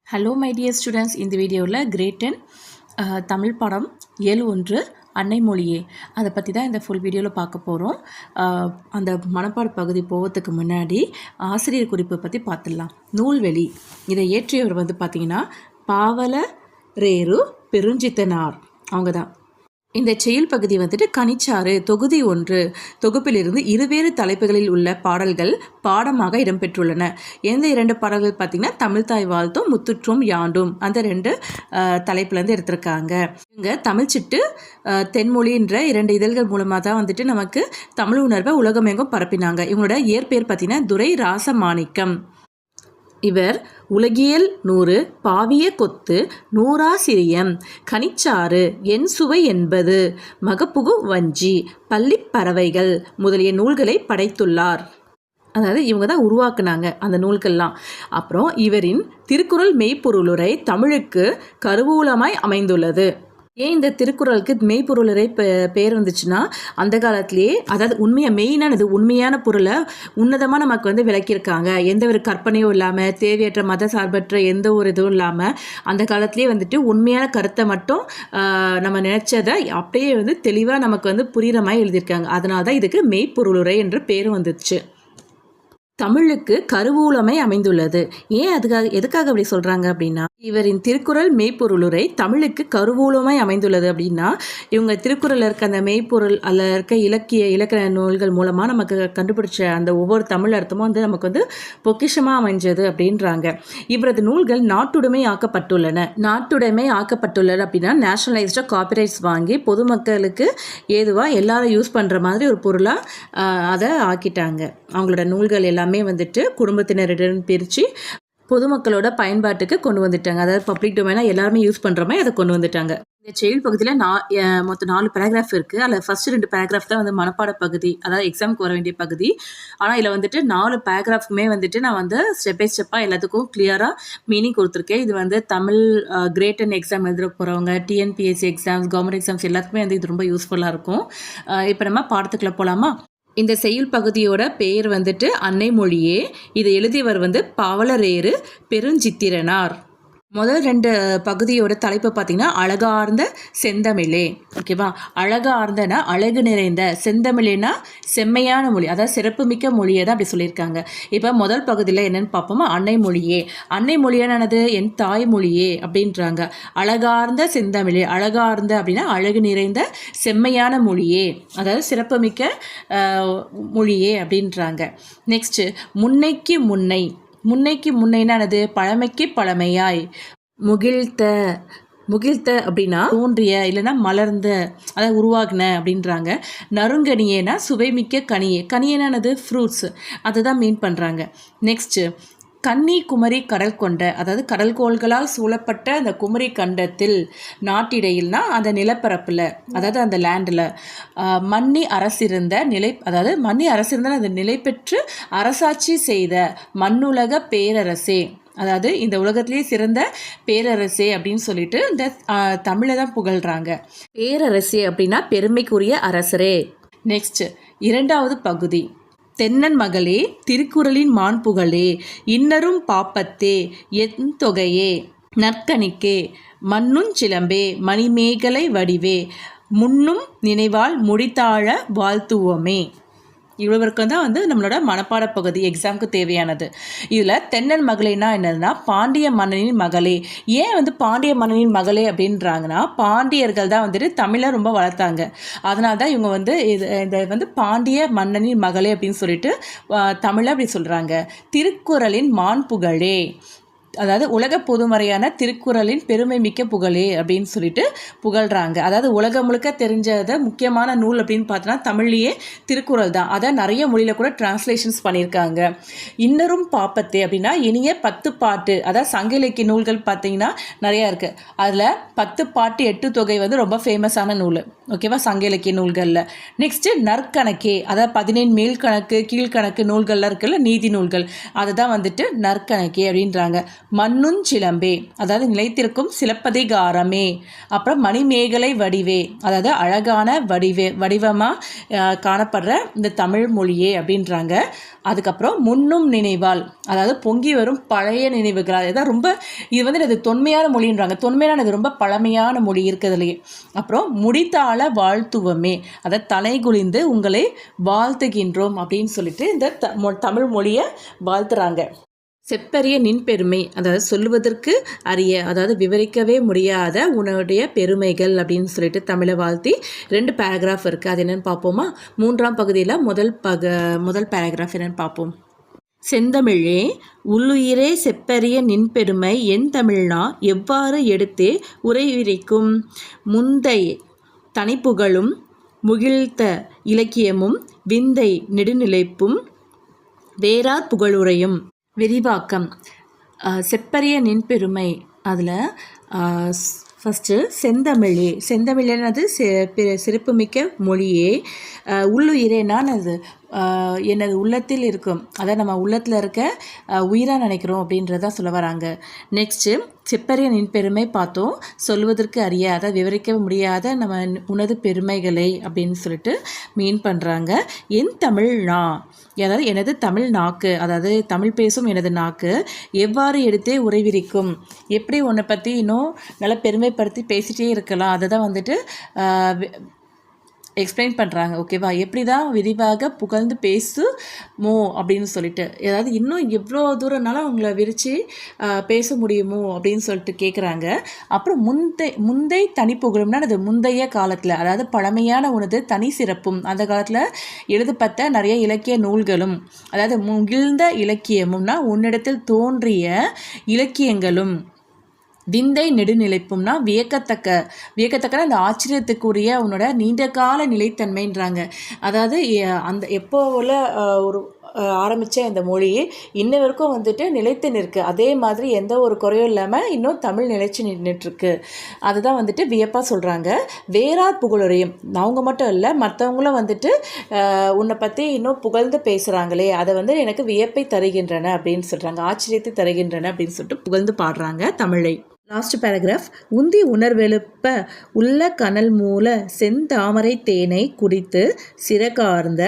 Hello my dear students, இந்த வீடியோவில் great 10 Tamil பாடம் இயல் 1 அன்னை மொழியே அதை பற்றி தான் இந்த ஃபுல் வீடியோவில் பார்க்க போகிறோம். அந்த மனப்பாட பகுதி போகிறதுக்கு முன்னாடி ஆசிரியர் குறிப்பை பற்றி பார்த்துடலாம். நூல்வெளி இதை இயற்றியவர் பார்த்திங்கன்னா பாவலரேறு பெருஞ்சித்தனார் அவங்க தான். இந்த செயல் பகுதி கனிச்சாறு தொகுதி 1 தொகுப்பிலிருந்து இருவேறு தலைப்புகளில் உள்ள பாடல்கள் பாடமாக இடம்பெற்றுள்ளன. எந்த 2 பாடல்கள் பார்த்திங்கன்னா தமிழ்தாய் வாழ்த்தும் முத்துற்றும் யாண்டும் அந்த 2 தலைப்புலேருந்து எடுத்திருக்காங்க. இவங்க தமிழ்ச்சிட்டு தென்மொழின்ற 2 இதழ்கள் மூலமாக தான் நமக்கு தமிழ் உணர்வை உலகமெங்கும் பரப்பினாங்க. இவங்களோட இயற்பெயர் பார்த்திங்கன்னா துரை ராசமாணிக்கம். இவர் உலகியல் 100 பாவிய கொத்து நூறாசிரியம் கனிச்சாறு என் சுவை என்பது மகப்புகு வஞ்சி பள்ளிப் பறவைகள் முதலிய நூல்களை படைத்துள்ளார். அதாவது இவங்க தான் உருவாக்குனாங்க அந்த நூல்கள்லாம். அப்புறம் இவரின் திருக்குறள் மெய்ப்பொருளுரை தமிழுக்கு கருவூலமாய் அமைந்துள்ளது. ஏன் இந்த திருக்குறளுக்கு மெய்ப்பொருளுரை பேர் வந்துச்சுன்னா, அந்த காலத்திலேயே அதாவது மெயினானது உண்மையான பொருளை உன்னதமாக நமக்கு விளக்கியிருக்காங்க. எந்த ஒரு கற்பனையும் இல்லாமல் தேவையற்ற மத சார்பற்ற எந்த ஒரு இதுவும் இல்லாமல் அந்த காலத்திலே உண்மையான கருத்தை மட்டும் நம்ம நினச்சதை அப்படியே தெளிவாக நமக்கு புரிகிற மாதிரி எழுதியிருக்காங்க. அதனால தான் இதுக்கு மெய்ப்பொருளுரை என்ற பேர் வந்துச்சு. தமிழுக்கு கருவூலமை அமைந்துள்ளது. ஏன் எதுக்காக அப்படி சொல்கிறாங்க அப்படின்னா, இவரின் திருக்குறள் மெய்ப்பொருளுரை தமிழுக்கு கருவூலமை அமைந்துள்ளது அப்படின்னா, இவங்க திருக்குறளில் இருக்க அந்த மெய்ப்பொருள் அதில் இருக்க இலக்கண நூல்கள் மூலமாக நமக்கு கண்டுபிடிச்ச அந்த ஒவ்வொரு தமிழ் அர்த்தமும் நமக்கு பொக்கிஷமாக அமைஞ்சது அப்படின்றாங்க. இவரது நூல்கள் நாட்டுடைமை ஆக்கப்பட்டுள்ளன. நாட்டுடைமை ஆக்கப்பட்டுள்ளது அப்படின்னா நேஷனலைஸ்டாக காப்பிரைட்ஸ் வாங்கி பொதுமக்களுக்கு ஏதுவாக எல்லாரும் யூஸ் பண்ணுற மாதிரி ஒரு பொருளாக அதை ஆக்கிட்டாங்க. அவங்களோட நூல்கள் எல்லாமே குடும்பத்தினரிடம் பிரித்து பொதுமக்களோட பயன்பாட்டுக்கு கொண்டு வந்துட்டாங்க. அதாவது பப்ளிக் டொமைனாக எல்லாருமே யூஸ் பண்ணுற மாதிரி அதை கொண்டு வந்துட்டாங்க. இந்த செயல் பகுதியில் மொத்தம் 4 பேராகிராஃப் இருக்குது. அதில் ஃபஸ்ட்டு 2 பேராகிராஃப் தான் மனப்பாட பகுதி, அதாவது எக்ஸாமுக்கு வர வேண்டிய பகுதி. ஆனால் இதில் 4 பேராகிராஃப்க்குமே நான் ஸ்டெப் பை ஸ்டெப்பாக எல்லாத்துக்கும் கிளியராக மீனிங் கொடுத்துருக்கேன். இது தமிழ் கிரேட் 10 எக்ஸாம் எழுத போகிறவங்க, டிஎன்பிஎஸ்சி எக்ஸாம்ஸ், கவர்மெண்ட் எக்ஸாம்ஸ் எல்லாத்துக்குமே இது ரொம்ப யூஸ்ஃபுல்லாக இருக்கும். இப்போ நம்ம பாடத்துக்குள்ளே போகலாமா? இந்த செய்யுள் பகுதியோட பெயர் அன்னை மொழியே. இதை எழுதியவர் பாவலரேறு பெருஞ்சித்திரனார். முதல் 2 பகுதியோட தலைப்பு பார்த்திங்கன்னா அழகார்ந்த செந்தமிழே. ஓகேவா? அழகார்ந்தனா அழகு நிறைந்த, செந்தமிழேனா செம்மையான மொழி, அதாவது சிறப்புமிக்க மொழியை தான் அப்படி சொல்லியிருக்காங்க. இப்போ முதல் பகுதியில் என்னென்னு பார்ப்போமா? அன்னை மொழியே. அன்னை மொழியானது என் தாய்மொழியே அப்படின்றாங்க. அழகார்ந்த செந்தமிழே, அழகார்ந்த அப்படின்னா அழகு நிறைந்த செம்மையான மொழியே, அதாவது சிறப்புமிக்க மொழியே அப்படின்றாங்க. நெக்ஸ்ட்டு முன்னைக்கு முன்னை. முன்னைக்கு முன்னைனானது பழமைக்கு பழமையாய். முகிழ்த்த அப்படின்னா தோன்றிய இல்லைன்னா மலர்ந்த, அதாவது உருவாகின அப்படின்றாங்க. நறுங்கனியேனா சுவைமிக்க கனியே. கனியனானது ஃப்ரூட்ஸ், அதை தான் மீன் பண்ணுறாங்க. நெக்ஸ்ட்டு கன்னி குமரி கடல் கொண்ட, அதாவது கடல்கோள்களால் சூழப்பட்ட அந்த குமரி கண்டத்தில் நாட்டிடையில்னா அந்த நிலப்பரப்பில், அதாவது அந்த லேண்டில் மன்னி அரசிருந்த நிலை, அதாவது மன்னி அரசிருந்த அந்த நிலை பெற்று அரசாட்சி செய்த மண்ணுலக பேரரசே, அதாவது இந்த உலகத்திலேயே சிறந்த பேரரசே அப்படின்னு சொல்லிட்டு இந்த தமிழை தான் புகழ்கிறாங்க. பேரரசே அப்படின்னா பெருமைக்குரிய அரசரே. நெக்ஸ்ட் 2வது பகுதி தென்னன் மகளே திருக்குறளின் மாண்புகளே இன்னரும் பாப்பத்தே என் தொகையே நற்கணிக்கே மண்ணுஞ் சிலம்பே மணிமேகலை வடிவே முன்னும் நினைவால் முடித்தாழ வாழ்த்துவோமே. இவ்வளவுக்கும் தான் நம்மளோட மனப்பாட பகுதி எக்ஸாமுக்கு தேவையானது. இதில் தென்னன் மகளேனா என்னதுன்னா பாண்டிய மன்னனின் மகளே. ஏன் பாண்டிய மன்னனின் மகளே அப்படின்றாங்கன்னா, பாண்டியர்கள் தான் தமிழை ரொம்ப வளர்த்தாங்க. அதனால தான் இவங்க இந்த பாண்டிய மன்னனின் மகளே அப்படின்னு சொல்லிட்டு தமிழை அப்படி சொல்கிறாங்க. திருக்குறளின் மாண்புகளே, அதாவது உலக பொதுமறையான திருக்குறளின் பெருமை மிக்க புகழே அப்படின்னு சொல்லிட்டு புகழ்கிறாங்க. அதாவது உலகம் முழுக்க தெரிஞ்சதை முக்கியமான நூல் அப்படின்னு பார்த்தோன்னா தமிழ்லேயே திருக்குறள் தான். அதை நிறைய மொழியில் கூட டிரான்ஸ்லேஷன்ஸ் பண்ணியிருக்காங்க. இன்னரும் பாப்பத்தே அப்படின்னா இனிய 10 பாட்டு, அதாவது சங்க இலக்கிய நூல்கள் பார்த்தீங்கன்னா நிறையா இருக்குது. அதில் 10 பாட்டு 8 தொகை ரொம்ப ஃபேமஸான நூல். ஓகேவா? சங்க இலக்கிய நூல்களில். நெக்ஸ்ட்டு நற்கணக்கே, அதாவது 17 மேல்கணக்கு கீழ்கணக்கு நூல்கள்லாம் இருக்குல்ல, நீதி நூல்கள், அதை தான் நற்கணக்கே அப்படின்றாங்க. மண்ணுஞ்சிலம்பே அதாவது நிலைத்திருக்கும் சிலப்பதிகாரமே, அப்புறம் மணிமேகலை வடிவே அதாவது அழகான வடிவமாக காணப்படுற இந்த தமிழ் மொழியே அப்படின்றாங்க. அதுக்கப்புறம் முன்னும் நினைவால் அதாவது பொங்கி வரும் பழைய நினைவுகள், அதுதான் ரொம்ப இது வந்து இது தொன்மையான மொழின்றாங்க. தொன்மையான இது ரொம்ப பழமையான மொழி இருக்கிறதுலையே. அப்புறம் முடித்தாள வாழ்த்துவமே அதாவது தலை குளிந்து உங்களை வாழ்த்துகின்றோம் அப்படின்னு சொல்லிட்டு இந்த தமிழ் மொழியை வாழ்த்துறாங்க. செப்பரிய நின் பெருமை அதாவது சொல்லுவதற்கு அரிய அதாவது விவரிக்கவே முடியாத உன்னுடைய பெருமைகள் அப்படின்னு சொல்லிட்டு தமிழை வாழ்த்தி 2 பேராகிராஃப் இருக்குது. அது என்னென்னு பார்ப்போமா? 3ஆம் பகுதியில் முதல் பேராகிராஃப் என்னென்னு பார்ப்போம். செந்தமிழே உள்ளுயிரே செப்பரிய நின் பெருமை என் தமிழ்னா எவ்வாறு எடுத்தே உரைவிரிக்கும் முந்தை தனிப்புகளும் முகிழ்த்த இலக்கியமும் விந்தை நெடுநிலைப்பும் வேறார் புகழுரையும். விரிவாக்கம். செப்பரிய நின் பெருமை அதில் ஃபஸ்ட்டு செந்தமிழேனது சிறப்புமிக்க மொழியே. உள்ளுயிரேனான் அது எனது உள்ளத்தில் இருக்கும், அதாவது நம்ம உள்ளத்தில் இருக்க உயிராக நினைக்கிறோம் அப்படின்றதான் சொல்ல வராங்க. நெக்ஸ்ட்டு செப்பரிய நின் பெருமை பார்த்தோம், சொல்வதற்கு அறிய அதாவது விவரிக்க முடியாத நம்ம உனது பெருமைகளை அப்படின்னு சொல்லிட்டு மீன் பண்ணுறாங்க. என் தமிழ் அதாவது எனது தமிழ் நாக்கு அதாவது தமிழ் பேசும் எனது நாக்கு எவ்வாறு எடுத்தே உரைவிரிக்கும், எப்படி உன்னை பற்றி இன்னும் நல்லா பெருமைப்படுத்தி பேசிகிட்டே இருக்கலாம், அதை தான் வந்துட்டு எக்ஸ்பிளைன் பண்ணுறாங்க. ஓகேவா? எப்படி தான் விரிவாக புகழ்ந்து பேசுமோ அப்படின்னு சொல்லிட்டு, அதாவது இன்னும் எவ்வளோ தூரம்னாலும் அவங்கள விரித்து பேச முடியுமோ அப்படின்னு சொல்லிட்டு கேட்குறாங்க. அப்புறம் முந்தை தனி புகழும்னா அது முந்தைய காலத்தில் அதாவது பழமையான உனது தனி சிறப்பும் அந்த காலத்தில் எழுதப்பட்ட நிறைய இலக்கிய நூல்களும் அதாவது முகிழ்ந்த இலக்கியமும்னா உன்னிடத்தில் தோன்றிய இலக்கியங்களும் விந்தை நெடுநிலைப்பும்னா வியக்கத்தக்க அந்த ஆச்சரியத்துக்குரிய உன்னோட நீண்ட கால நிலைத்தன்மைன்றாங்க. அதாவது அந்த எப்போ உள்ள ஒரு ஆரம்பித்த இந்த மொழி இன்ன வரைக்கும் வந்துட்டு நிலைத்து நிற்கு, அதே மாதிரி எந்த ஒரு குறையும் இல்லாமல் இன்னும் தமிழ் நிலைச்சு நின்றுட்டுருக்கு. அதுதான் வந்துட்டு வியப்பாக சொல்கிறாங்க. வேறார் புகழுரையும் அவங்க மட்டும் இல்லை மற்றவங்களும் வந்துட்டு உன்னை பற்றி இன்னும் புகழ்ந்து பேசுகிறாங்களே அதை வந்து எனக்கு வியப்பை தருகின்றன அப்படின்னு சொல்கிறாங்க, ஆச்சரியத்தை தருகின்றன அப்படின்னு சொல்லிட்டு புகழ்ந்து பாடுறாங்க தமிழை. Last paragraph. உந்தி உணர்வெழுப்ப உள்ள கனல் மூல செந்தாமரை தேனை குடித்து சிறகார்ந்த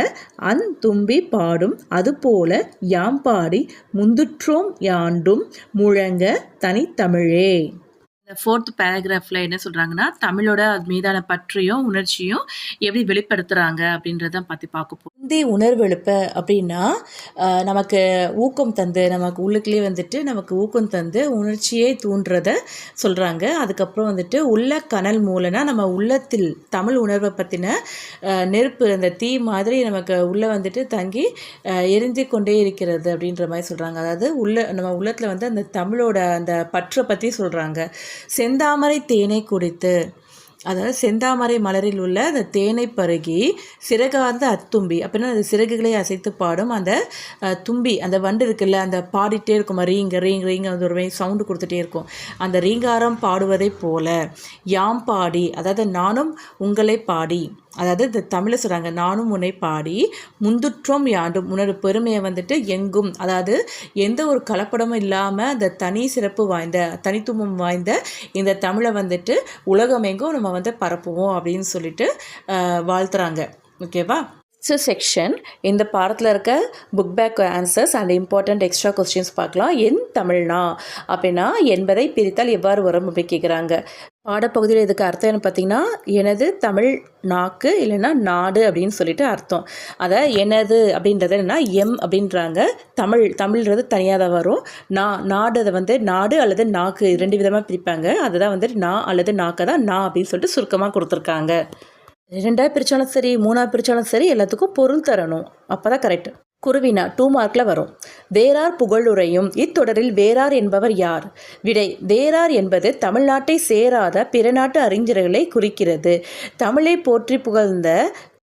தும்பி பாடும் அதுபோல யாம் பாடி முந்துற்றோம் யாண்டும் முழங்க தனித்தமிழே. இந்த 4th பேராகிராஃபில் என்ன சொல்கிறாங்கன்னா தமிழோட மீதான பற்றியும் உணர்ச்சியும் எப்படி வெளிப்படுத்துகிறாங்க அப்படின்றத பற்றி பார்க்க போகிறோம். இந்தி உணர்வெழுப்ப அப்படின்னா நமக்கு ஊக்கம் தந்து நமக்கு உள்ளுக்குள்ளே வந்துட்டு நமக்கு ஊக்கம் தந்து உணர்ச்சியை தூண்டுறத சொல்கிறாங்க. அதுக்கப்புறம் வந்துட்டு உள்ள கனல் மூலனா நம்ம உள்ளத்தில் தமிழ் உணர்வை பற்றின நெருப்பு அந்த தீ மாதிரி நமக்கு உள்ளே வந்துட்டு தங்கி எரிஞ்சு கொண்டே இருக்கிறது அப்படின்ற மாதிரி சொல்கிறாங்க. அதாவது நம்ம உள்ளத்தில் வந்து அந்த தமிழோட அந்த பற்றை பற்றி சொல்கிறாங்க. செந்தாமரை தேனை குடித்து அதாவது செந்தாமரை மலரில் உள்ள அந்த தேனை பருகி சிறகார்ந்த அத்தும்பி அப்படின்னா அது சிறகுகளை அசைத்து பாடும் அந்த தும்பி அந்த வண்டு இருக்குல்ல அந்த பாடிட்டே இருக்கும் ரீங்க அந்த ஒரு சவுண்டு கொடுத்துட்டே இருக்கும், அந்த ரீங்காரம் பாடுவதை போல யாம் பாடி அதாவது நானும் உங்களை பாடி அதாவது இந்த தமிழை சொல்கிறாங்க நானும் உன்னை பாடி முந்துற்றோம் யாண்டும் உன்னோட பெருமையை வந்துட்டு எங்கும் அதாவது எந்த ஒரு கலப்படமும் இல்லாமல் இந்த தனி சிறப்பு வாய்ந்த தனித்துவம் வாய்ந்த இந்த தமிழை வந்துட்டு உலகமெங்கும் நம்ம வந்து பரப்புவோம் அப்படின்னு சொல்லிட்டு வாழ்த்துறாங்க. ஓகேவா? செக்ஷன் இந்த பாடத்தில் இருக்க book back answers and important extra questions பார்க்கலாம். என் தமிழ்னா அப்படின்னா என்பதை பிரித்தால் எவ்வாறு வரும் அப்படி கேட்குறாங்க. பாடப்பகுதியில் இதுக்கு அர்த்தம் என்ன பார்த்தீங்கன்னா எனது தமிழ் நாக்கு இல்லைன்னா நாடு அப்படின்னு சொல்லிட்டு அர்த்தம். அதை எனது அப்படின்றது என்னன்னா எம் அப்படின்றாங்க. தமிழ்ன்றது தனியாக தான் வரும். நாடு அதை வந்து நாடு அல்லது நாக்கு 2 விதமாக பிரிப்பாங்க. அதுதான் வந்துட்டு நா அல்லது நாக்கை தான் நா அப்படின்னு சொல்லிட்டு சுருக்கமாக கொடுத்துருக்காங்க. 2ஆக பிரித்தாலும் சரி 3ஆக பிரித்தாலும் சரி எல்லாத்துக்கும் பொருள் தரணும், அப்போ தான் கரெக்டு. குருவினா 2 மார்க்கில் வரும். வேறார் புகழுரையும் இத்தொடரில் வேறார் என்பவர் யார்? விடை. வேறார் என்பது தமிழ்நாட்டை சேராத பிற நாட்டு அறிஞர்களை குறிக்கிறது. தமிழை போற்றி புகழ்ந்த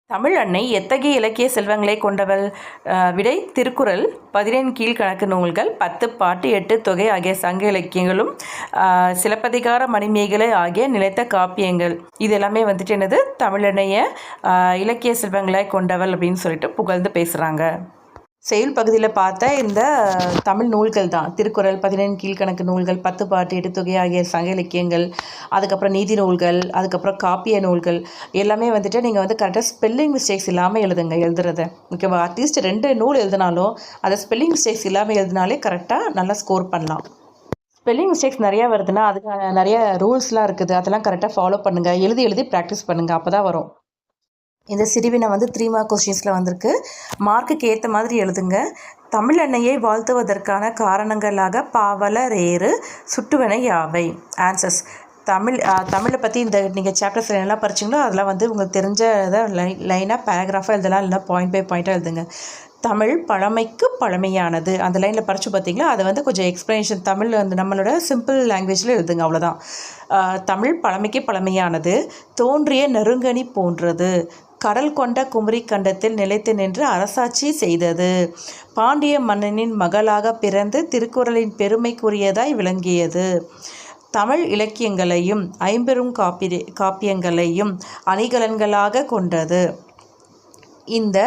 தமிழ் அன்னை எத்தகைய இலக்கிய செல்வங்களை கொண்டவள்? விடை. திருக்குறள், 17 கீழ்கணக்கு நூல்கள், 10 பாட்டு, 8 தொகை ஆகிய சங்க இலக்கியங்களும், சிலப்பதிகார மணிமேகலை ஆகிய நிலைத்த காப்பியங்கள். இது எல்லாமே வந்துட்டு என்னது தமிழனைய இலக்கிய செல்வங்களை கொண்டவள் அப்படின்னு சொல்லிட்டு புகழ்ந்து பேசுகிறாங்க. செயல் பகுதியில் பார்த்த இந்த தமிழ் நூல்கள் தான் திருக்குறள், 17 கீழ்கணக்கு நூல்கள், 10 பாட்டு, எட்டுத்தொகை ஆகிய சங்க இலக்கியங்கள், அதுக்கப்புறம் நீதி நூல்கள், அதுக்கப்புறம் காப்பிய நூல்கள் எல்லாமே வந்துட்டு நீங்கள் வந்து கரெக்டாக ஸ்பெல்லிங் மிஸ்டேக்ஸ் இல்லாமல் எழுதுறத. ஓகேவா? அட்லீஸ்ட் 2 நூல் எழுதினாலும் அதை ஸ்பெல்லிங் மிஸ்டேக்ஸ் இல்லாமல் எழுதினாலே கரெக்டாக நல்லா ஸ்கோர் பண்ணலாம். ஸ்பெல்லிங் மிஸ்டேக்ஸ் நிறையா வருதுன்னா அதுக்கு நிறைய ரூல்ஸ்லாம் இருக்குது, அதெல்லாம் கரெக்டாக ஃபாலோ பண்ணுங்கள். எழுதி ப்ராக்டிஸ் பண்ணுங்கள், அப்போ தான் வரும். இந்த சிறுவினை வந்து 3 மார்க் கொஸ்டின்ஸில் வந்திருக்கு. மார்க்குக்கு ஏற்ற மாதிரி எழுதுங்க. தமிழ் அன்னையை வாழ்த்துவதற்கான காரணங்களாக பாவலரேறு சுட்டுவன யாவை? ஆன்சர்ஸ். தமிழை பற்றி இந்த நீங்கள் சாப்டர்ஸ் என்னெல்லாம் படிச்சிங்களோ அதெல்லாம் வந்து உங்களுக்கு தெரிஞ்ச இதை லைனாக பேராகிராஃபாக எழுதலாம், இல்லைனா பாயிண்ட் பை பாயிண்ட்டாக எழுதுங்க. தமிழ் பழமைக்கு பழமையானது அந்த லைனில் படித்து பார்த்தீங்களா, அதை வந்து கொஞ்சம் எக்ஸ்ப்ளனேஷன் தமிழ் வந்து நம்மளோட சிம்பிள் லாங்குவேஜில் எழுதுங்க, அவ்வளோதான். தமிழ் பழமைக்கு பழமையானது, தோன்றிய நெருங்கனி போன்றது, கடல் கொண்ட குமரி கண்டத்தில் நிலைத்து நின்று அரசாட்சி செய்தது, பாண்டிய மன்னனின் மகளாக பிறந்து திருக்குறளின் பெருமைக்குரியதாய் விளங்கியது, தமிழ் இலக்கியங்களையும் ஐம்பெரும் காப்பியங்களையும் அணிகலன்களாக கொண்டது. இந்த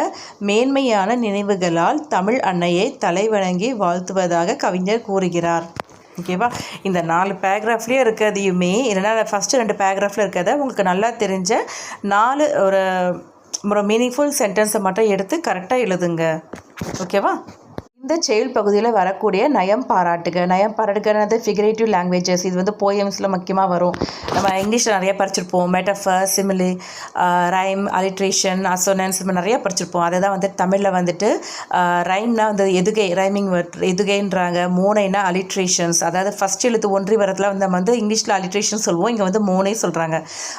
மேன்மையான நினைவுகளால் தமிழ் அன்னையை தலைவணங்கி வாழ்த்துவதாக கவிஞர் கூறுகிறார். ஓகேவா? இந்த 4 பேராகிராஃப்லேயே இருக்கிறதையுமே இல்லைனா ஃபஸ்ட்டு 2 பேராகிராஃபில் இருக்கிறத உங்களுக்கு நல்லா தெரிஞ்ச 4 ஒரு மீனிங்ஃபுல் சென்டென்ஸை மட்டும் எடுத்து கரெக்டாக எழுதுங்க. ஓகேவா? இந்த செயல் பகுதியில் வரக்கூடிய நயம் பாராட்டுகிறது ஃபிகரேட்டிவ் லாங்குவேஜஸ். இது வந்து போயம்ஸில் முக்கியமாக வரும். நம்ம இங்கிலீஷில் நிறைய படிச்சிருப்போம். மெட்டஃபர், சிமிலி, ரைம், அலிட்ரேஷன், அசோனன்ஸ் நிறைய படிச்சிருப்போம். அதை தான் வந்து தமிழில் வந்துட்டு ரைம்னா வந்து எதுகை, ரைமிங் எதுகைன்றாங்க. மோனைனா அலிட்ரேஷன்ஸ், அதாவது ஃபஸ்ட் எழுத்து ஒன்றி வரத்தில் வந்து நம்ம வந்து இங்கிலீஷில் அலிட்ரேஷன் சொல்லுவோம், இங்கே வந்து மோனை சொல்கிறாங்க.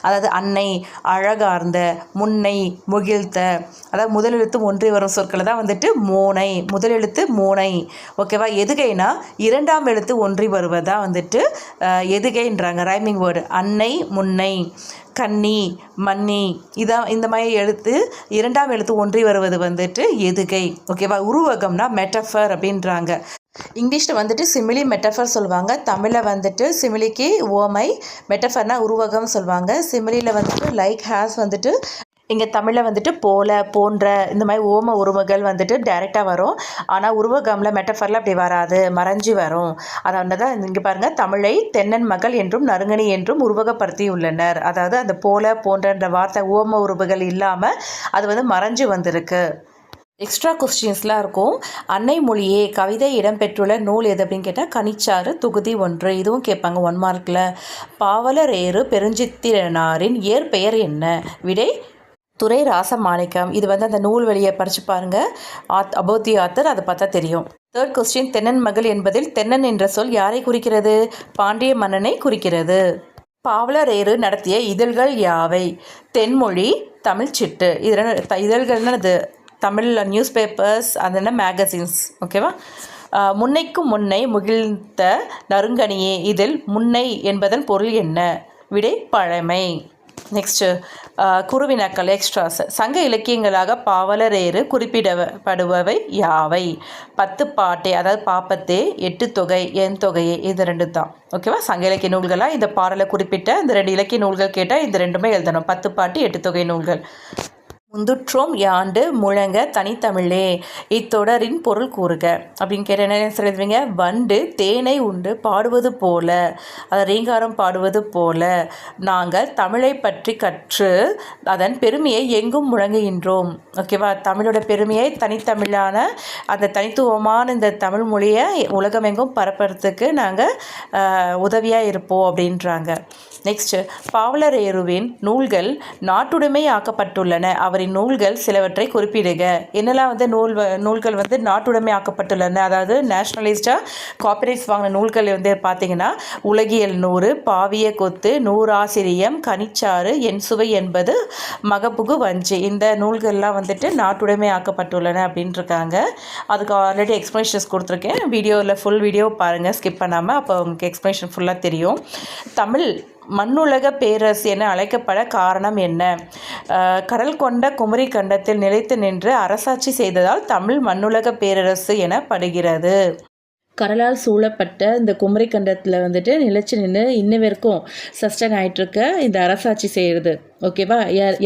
அதாவது அன்னை, அழகார்ந்த, முன்னை, முகிழ்த்த, அதாவது முதல் எழுத்து ஒன்றி வரும் சொற்களை தான் வந்துட்டு மோனை, முதல் எழுத்து மோனை. ஓகேவா? எதுகைனா 2ஆம் எழுத்து ஒன்றி வருவதா வந்துட்டு எதுகைன்றாங்க, ரைமிங் வேர்டு. அன்னை, முன்னை, கன்னி, மன்னி, இதான் இந்த மாதிரி எழுத்து 2ஆம் எழுத்து ஒன்றி வருவது வந்துட்டு எதுகை. ஓகேவா? உருவகம்னா மெட்டஃபர் அப்படின்றாங்க. இங்கிலீஷில் வந்துட்டு சிமிலி, மெட்டஃபர் சொல்லுவாங்க. தமிழில் வந்துட்டு சிமிலிக்கு ஓமை, மெட்டஃபர்னா உருவகம் சொல்லுவாங்க. சிமிலியில் வந்துட்டு லைக், ஹேஸ் வந்துட்டு இங்கே தமிழில் வந்துட்டு போல, போன்ற, இந்த மாதிரி ஓம உருவங்கள் வந்துட்டு டைரெக்டாக வரும். ஆனால் உருவகமில் மெட்டஃபரில் அப்படி வராது, மறைஞ்சி வரும். அதனால தான் இங்கே பாருங்கள், தமிழை தென்னன் மகள் என்றும் நறுங்கணி என்றும் உருவகப்படுத்தி உள்ளனர். அதாவது அந்த போல, போன்றன்ற வார்த்தை ஓம உருவங்கள் இல்லாமல் அது வந்து மறைஞ்சி வந்திருக்கு. எக்ஸ்ட்ரா கொஸ்டின்ஸ்லாம் இருக்கும். அன்னை மொழியே கவிதை இடம்பெற்றுள்ள நூல் எது அப்படின்னு கேட்டால் கனிச்சாறு தொகுதி 1. இதுவும் கேட்பாங்க 1 மார்க்கில். பாவலரேறு பெருஞ்சித்திரனாரின் இயற்பெயர் என்ன? விடை துரை ராசமாணிக்கம். இது வந்து அந்த நூல் வழியை படித்து பாருங்கள், அபவுட் தி ஆத்தர், அதை பார்த்தா தெரியும். 3rd கொஸ்டின், தென்னன் மகள் என்பதில் தென்னன் என்ற சொல் யாரை குறிக்கிறது? பாண்டிய மன்னனை குறிக்கிறது. பாவலரேறு நடத்திய இதழ்கள் யாவை? தென்மொழி, தமிழ் சிட்டு. இதழ்கள்னா அது தமிழ் நியூஸ் பேப்பர்ஸ், அது மேகசின்ஸ். ஓகேவா? முன்னைக்கும் முன்னை முகிழ்த்த நறுங்கனியே, இதில் முன்னை என்பதன் பொருள் என்ன? விடை பழமை. நெக்ஸ்ட்டு குருவினாக்கள், எக்ஸ்ட்ராஸ். சங்க இலக்கியங்களாக பாவலரேறு குறிப்பிடப்படுபவை யாவை? 10 பாட்டே, அதாவது பாப்பத்தே, 8 தொகை, என் தொகையே, இது 2 தான். ஓகேவா? சங்க இலக்கிய நூல்களாக இந்த பாடலை குறிப்பிட்ட இந்த 2 இலக்கிய நூல்கள் கேட்டால் இந்த 2மே எழுதணும். 10 பாட்டு, 8 தொகை நூல்கள். முந்துற்றோம் யாண்டு முழங்க தனித்தமிழே, இத்தொடரின் பொருள் கூறுக அப்படின்னு கேட்ட என்ன எழுதுவீங்க? வண்டு தேனை உண்டு பாடுவது போல, அதை ரீங்காரம் பாடுவது போல நாங்கள் தமிழை பற்றி கற்று அதன் பெருமையை எங்கும் முழங்குகின்றோம். ஓகேவா? தமிழோட பெருமையை, தனித்தமிழான அந்த தனித்துவமான இந்த தமிழ் மொழியை உலகமெங்கும் பரப்புறதுக்கு நாங்கள் உதவியாக இருப்போம் அப்படின்றாங்க. நெக்ஸ்ட்டு, பாவலரேறுவின் நூல்கள் நாட்டுடைமை ஆக்கப்பட்டுள்ளன. அவரின் நூல்கள் சிலவற்றை குறிப்பிடுக. என்னெல்லாம் வந்து நூல்கள் வந்து நாட்டுடைமை ஆக்கப்பட்டுள்ளன, அதாவது நேஷ்னலிஸ்டாக காப்பிரைட்ஸ் வாங்கின நூல்கள் வந்து பார்த்திங்கன்னா உலகியல் 100, பாவிய கொத்து, நூறாசிரியம், கனிச்சாறு, என் சுவை என்பது, மகப்புகு வஞ்சி, இந்த நூல்கள்லாம் வந்துட்டு நாட்டுடைமை ஆக்கப்பட்டுள்ளன அப்படின்ட்டுருக்காங்க. அதுக்கு ஆல்ரெடி எக்ஸ்ப்ளனேஷன்ஸ் கொடுத்துருக்கேன். வீடியோவில் ஃபுல் வீடியோ பாருங்கள், ஸ்கிப் பண்ணாமல், அப்போ உங்களுக்கு எக்ஸ்ப்ளனேஷன் ஃபுல்லாக தெரியும். தமிழ் மண்ணுலக பேரரசு என அழைக்கப்பட காரணம் என்ன? கடல் கொண்ட குமரி கண்டத்தில் நிலைத்து நின்று அரசாட்சி செய்ததால் தமிழ் மண்ணுலக பேரரசு எனப்படுகிறது. கடலால் சூழப்பட்ட இந்த குமரி கண்டத்தில் வந்துட்டு நிலைச்சு நின்று இன்ன வரைக்கும் சஸ்டன் ஆகிட்டுருக்க இந்த அரசாட்சி செய்கிறது. ஓகேவா?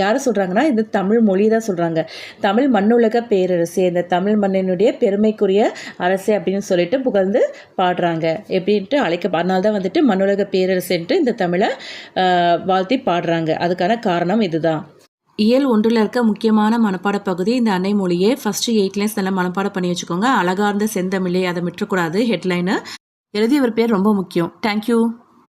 யார் சொல்கிறாங்கன்னா இந்த தமிழ் மொழி தான் சொல்கிறாங்க. தமிழ் மண்ணுலக பேரரசு, இந்த தமிழ் மண்ணினுடைய பெருமைக்குரிய அரசு அப்படின்னு சொல்லிட்டு புகழ்ந்து பாடுறாங்க. எப்படின்ட்டு அதனால தான் வந்துட்டு மண்ணுலக பேரரசுன்ட்டு இந்த தமிழை வாழ்த்தி பாடுறாங்க. அதுக்கான காரணம் இதுதான். இயல் 1ல் இருக்க முக்கியமான மனப்பாட பகுதி இந்த அன்னை மொழியே. ஃபஸ்ட்டு 8 லைன்ஸ் நல்லா மனப்பாடம் பண்ணி வச்சுக்கோங்க. அழகார்ந்த செந்தமிழே, அதை விட்டுறக்கூடாது. ஹெட்லைனு எழுதியவர் பேர் ரொம்ப முக்கியம். தேங்க்யூ.